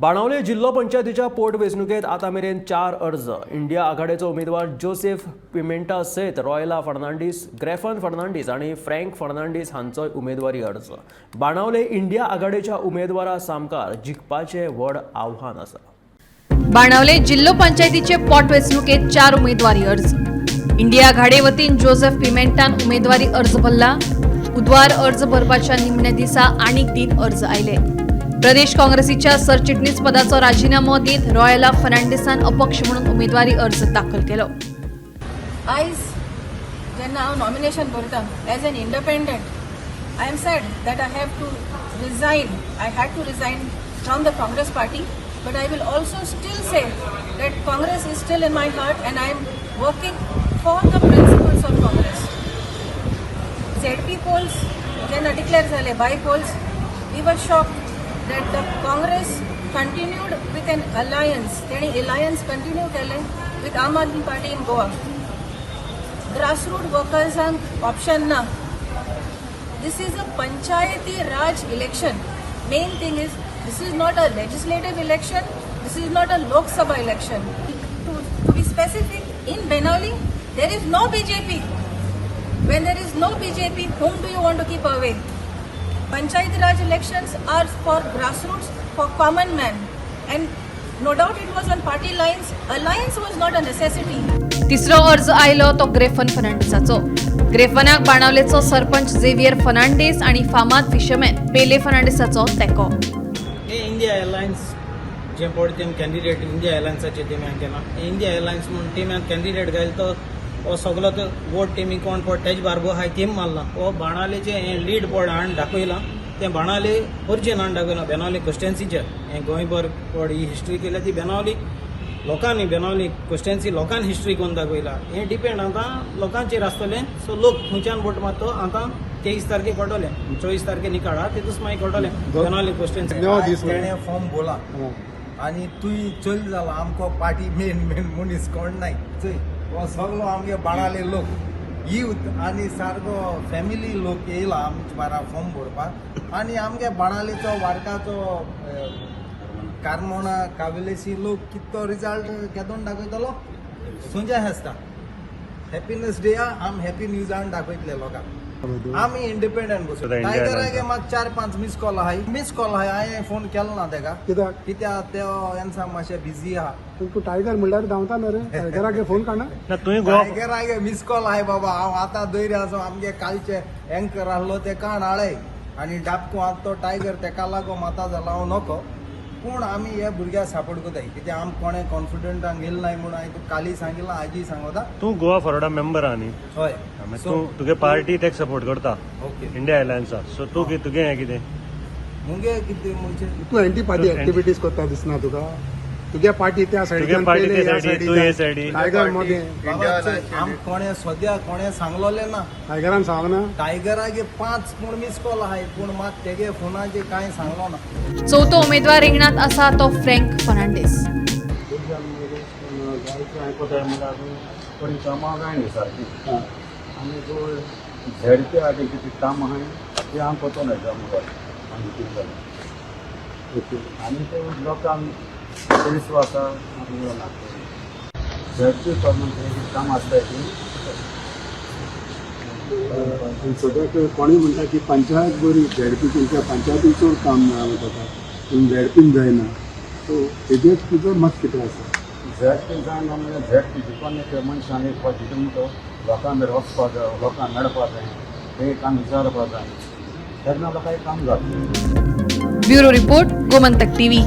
बाणावले जिल्हा पंचायतीच्या पोटवेंचणुकेत आतामेरेन 4 अर्ज इंडिया आघाडीचो उमेदवार जोसेफ पिमेंटा सयत रॉयला फर्नांडीस, ग्रेफन फर्नांडीस आणि फ्रँक फर्नांडीस हांचोय उमेदवारी अर्ज. बाणावले इंडिया आघाडीच्या उमेदवारा सामकार जिखपाचे व्हड आव्हान आसा. बाणावले जिल्हा पंचायतीचे पोटवेंचणुकेत 4 उमेदवारी अर्ज. इंडिया आघाडे वतीन जोसेफ पिमेंटान उमेदवारी अर्ज भरला. बुधवार अर्ज भरपाच्या निमण्या दिसा आनीक 3 अर्ज आयले. प्रदेश काँग्रेसीच्या सरचिटणीस पदाचो राजीनामो दीत रॉयला फर्नांडीसान अपक्ष म्हणून उमेदवारी अर्ज दाखल केलो. आयज जेन्ना हांव नॉमिनेशन करता as an independent, I am sad that I have to resign. I had to resign from the Congress party, but I will also still say that Congress is still in my heart and I am working for the principles of Congress. ZP polls जेन्ना declare झाले, by polls, we were shocked that the Congress continued with an alliance. तेणी alliance continue केले with Aam Aadmi Party in Goa. Grassroots workersank option na. This is a Panchayati Raj election. Main thing is, this is not a legislative election. This is not a Lok Sabha election. To be specific, in Benali, there is no BJP. When there is no BJP, whom do you want to keep away? Panchayati Raj elections are for grassroots, for common man. And no doubt it was on party lines. Alliance was not a necessity. तिसरो अर्ज आयलो तो ग्रेफन फर्नांडीसाचो. ग्रेफनाक बाणावलेचो sarpanch Xavier Fernandes आणि फामाद fisherman पेले फर्नांडीसाचो तेको. India alliance जे पडते candidate India एलायन्साचे टिम्यान केला. इंडिया एलायन्स म्हणून टिम्यान कॅन्डिडेट घायल तो हो सगळो तो वोट टिमी कोण पड तेज बारगो हाय थीम मारला. हो बाणालेचे हे लीड पड हाण दाखयला. ते बाणाले ओरिजिन हाण दाखयला. बेनावली कॉन्स्टिट्युएन्सीचे हे गोंयभर पड ही हिस्ट्री केल्या ती बेनावली लोकांनी बेनावली कॉन्स्टिट्युएन्सी लोकांनी हिस्ट्री कोण दाखयला. हे डिपेंड आतां लोकांचेर आसतलें. सो लोक खंयच्यान वोट मारतो आतां 23 तारखेक कळटलें. 24 तारखेक निकाडा तितूच मागीर कळटलें बेनावली कॉन्स्टिट्युएन्सी. तेणे फॉर्म बोला आनी तुय चल जाला आमको पार्टी मेन मनीस कोण नाय चय. हो सगळो आमगे बाणाले लोक यूथ आनी सारको फॅमिली लोक येयला आमचे बारा फॉर्म भरपाक. आनी आमगे बाणालेचो वाडकाचो कारमोना कावेलेसी लोक कितो रिजल्ट केदोन दाखयतलो सोंजा हेस्ता. हॅपीनेस डे आम हॅपी न्यूजान दाखयतले लोकांक. आमी इंडिपेंडंट बसू. टायगरागे म्हाका 4-5 मिस कॉल आहाय. हांवें फोन केलो ना तेका कित्याक ते एन्सा मातशें बिजी आहा. तू टायगर म्हणल्यार धांवता न्हू रे. टायगरागे फोन काडना. टायगरागे मिस कॉल आहाय बाबा. हांव आतां धैर्य आसो. आमगे कालचे एंकर आहलो ते काण हाळय आनी डाबको आतां तो टायगर तेका लागो माता जाला हांव नको. पूण आमी हे भुरग्याक सापोर्ट कोताय कित्याक आम कोणें कॉन्फिडंटान गेल नाय म्हणून हांवें काली सांगिल्लां आजी सांगोता. तू गोवा फॉरवर्डा मेंबर आहा न्ही. हय. तू तुगे पार्टी तेका सपोर्ट करता ओके. इंडिया एलायन्सा. सो तू तुगे हें कितें मुगे कितें म्हणजे तू एंटी पार्टी एक्टिविटीज करता दिसना तुका. तुगे पार्टी त्या तुगे सायडीच्यान पार्टी ते सायडी तू हे सायडी. टायगर मध्ये आम कोणें सद्या कोणें सांगलोलें ना. टायगरान सांगना. टायगरागे 5 पूण मिस कॉल आहाय पूण मात तेगे फोनाचेर कांय सांगलो ना. चवथो उमेदवार रिंगणात आसा तो फ्रँक फर्नांडीस. आनी जो झेडपी आगे कितें काम आहाय तें हांव कोतो ना जमवर आनी ते लोकांक विश्वासा झेडपी प्रमाणे काम आसता सगळ्याक कोणी म्हणटा की पंचायत बरी झेडपी तुमच्या पंचायतीन चड काम मेळ्ळां ताका पूण झेडपीन जायना. सो हेजेर तुजो मत कितें आसा. झेडपी जायना म्हणजे झेडपी दुकान एक मनशान एक फावटी म्हणटा लोकां मेरेन वचपाक जाय, लोकां मेळपाक जाय, हे काम विचारपाक जाय तेन्ना लोकांक काम जाता. Bureau report Gomantak TV.